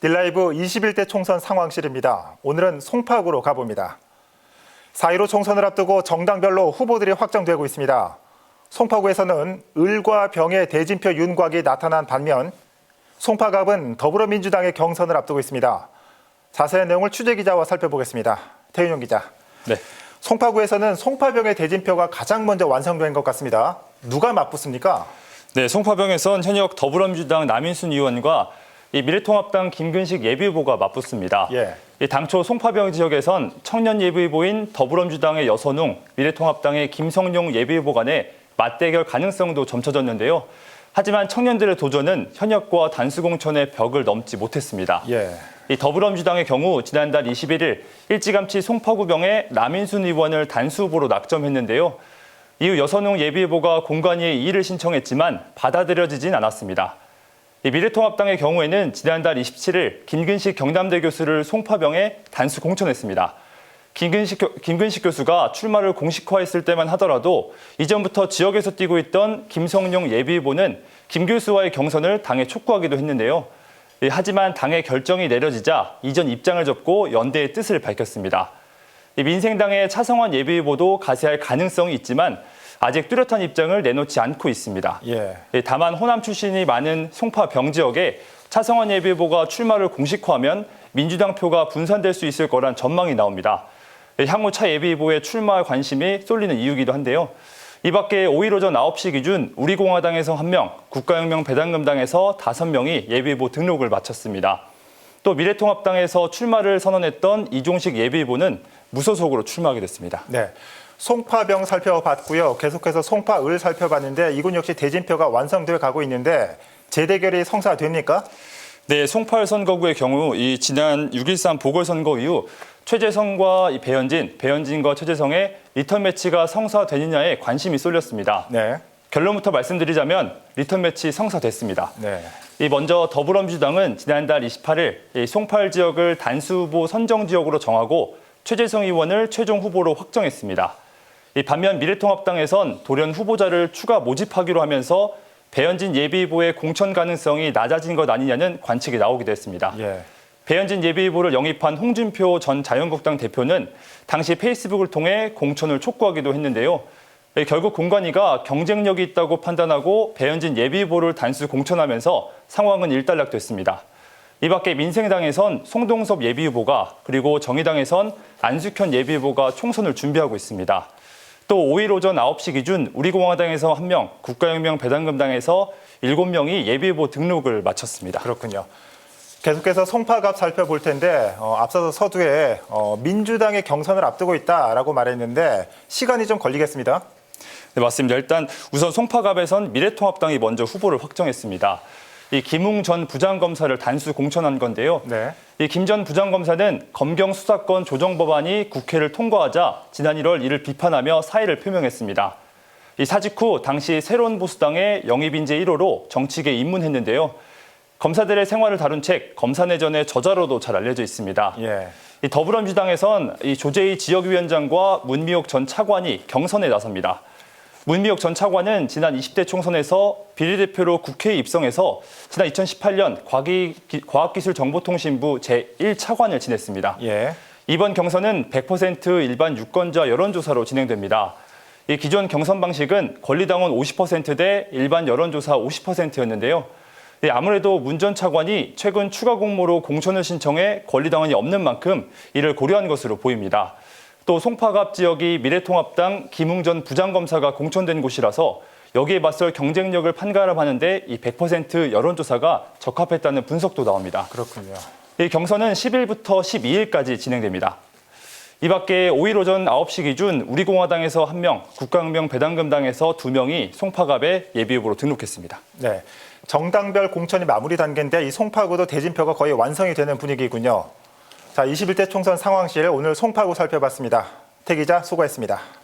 딜라이브 21대 총선 상황실입니다. 오늘은 송파구로 가봅니다. 4.15 총선을 앞두고 정당별로 후보들이 확정되고 있습니다. 송파구에서는 을과 병의 대진표 윤곽이 나타난 반면 송파갑은 더불어민주당의 경선을 앞두고 있습니다. 자세한 내용을 취재기자와 살펴보겠습니다. 태윤용 기자. 네. 송파구에서는 송파병의 대진표가 가장 먼저 완성된 것 같습니다. 누가 맞붙습니까? 네, 송파병에선 현역 더불어민주당 남인순 의원과 미래통합당 김근식 예비후보가 맞붙습니다. 당초 송파병 지역에선 청년 예비후보인 더불어민주당의 여선웅, 미래통합당의 김성용 예비후보 간의 맞대결 가능성도 점쳐졌는데요. 하지만 청년들의 도전은 현역과 단수공천의 벽을 넘지 못했습니다. 더불어민주당의 경우 지난달 21일 일찌감치 송파구병의 남인순 의원을 단수후보로 낙점했는데요. 이후 여선웅 예비후보가 공관위에 이의를 신청했지만 받아들여지진 않았습니다. 미래통합당의 경우에는 지난달 27일 김근식 경남대 교수를 송파병에 단수 공천했습니다. 김근식 교수가 출마를 공식화했을 때만 하더라도 이전부터 지역에서 뛰고 있던 김성용 예비후보는 김 교수와의 경선을 당에 촉구하기도 했는데요. 하지만 당의 결정이 내려지자 이전 입장을 접고 연대의 뜻을 밝혔습니다. 민생당의 차성환 예비후보도 가세할 가능성이 있지만 아직 뚜렷한 입장을 내놓지 않고 있습니다. 다만 호남 출신이 많은 송파병 지역에 차성환 예비후보가 출마를 공식화하면 민주당 표가 분산될 수 있을 거란 전망이 나옵니다. 향후 차 예비후보의 출마 관심이 쏠리는 이유이기도 한데요. 이 밖에 5일 오전 9시 기준 우리공화당에서 1명, 국가혁명 배당금당에서 5명이 예비후보 등록을 마쳤습니다. 또 미래통합당에서 출마를 선언했던 이종식 예비후보는 무소속으로 출마하게 됐습니다. 송파병 살펴봤고요. 계속해서 송파을 살펴봤는데 이곳 역시 대진표가 완성돼 가고 있는데 재대결이 성사됩니까? 네, 송파을 선거구의 경우 지난 6.13 보궐선거 이후 최재성과 배현진과 최재성의 리턴 매치가 성사되느냐에 관심이 쏠렸습니다. 결론부터 말씀드리자면 리턴 매치 성사됐습니다. 먼저 더불어민주당은 지난달 28일 송파을 지역을 단수후보 선정 지역으로 정하고 최재성 의원을 최종 후보로 확정했습니다. 반면 미래통합당에선 돌연 후보자를 추가 모집하기로 하면서 배현진 예비후보의 공천 가능성이 낮아진 것 아니냐는 관측이 나오기도 했습니다. 배현진 예비후보를 영입한 홍준표 전 자유한국당 대표는 당시 페이스북을 통해 공천을 촉구하기도 했는데요. 결국 공관위가 경쟁력이 있다고 판단하고 배현진 예비후보를 단수 공천하면서 상황은 일단락됐습니다. 이 밖에 민생당에선 송동섭 예비후보가 그리고 정의당에선 안숙현 예비후보가 총선을 준비하고 있습니다. 또 5일 오전 9시 기준 우리공화당에서 1명, 국가혁명 배당금당에서 7명이 예비후보 등록을 마쳤습니다. 그렇군요. 계속해서 송파갑 살펴볼 텐데 앞서서 서두에 민주당의 경선을 앞두고 있다라고 말했는데 시간이 좀 걸리겠습니다. 네, 맞습니다. 일단 우선 송파갑에선 미래통합당이 먼저 후보를 확정했습니다. 김웅 전 부장검사를 단수 공천한 건데요. 김 전 부장검사는 검경 수사권 조정 법안이 국회를 통과하자 지난 1월 이를 비판하며 사의를 표명했습니다. 사직 후 당시 새로운 보수당의 영입인재 1호로 정치계에 입문했는데요. 검사들의 생활을 다룬 책 검사내전의 저자로도 잘 알려져 있습니다. 더불어민주당에선 조재희 지역위원장과 문미옥 전 차관이 경선에 나섭니다. 문미옥 전 차관은 지난 20대 총선에서 비례대표로 국회에 입성해서 지난 2018년 과학기술정보통신부 제1차관을 지냈습니다. 이번 경선은 100% 일반 유권자 여론조사로 진행됩니다. 기존 경선 방식은 권리당원 50%대 일반 여론조사 50%였는데요. 아무래도 문 전 차관이 최근 추가 공모로 공천을 신청해 권리당원이 없는 만큼 이를 고려한 것으로 보입니다. 또 송파갑 지역이 미래통합당 김웅 전 부장검사가 공천된 곳이라서 여기에 맞설 경쟁력을 판가름하는데 이 100% 여론조사가 적합했다는 분석도 나옵니다. 그렇군요. 이 경선은 10일부터 12일까지 진행됩니다. 이 밖에 5일 오전 9시 기준 우리공화당에서 1명, 국가혁명 배당금당에서 2명이 송파갑에 예비후보로 등록했습니다. 정당별 공천이 마무리 단계인데 이 송파구도 대진표가 거의 완성이 되는 분위기군요. 자, 21대 총선 상황실 오늘 송파구 살펴봤습니다. 태 기자 수고했습니다.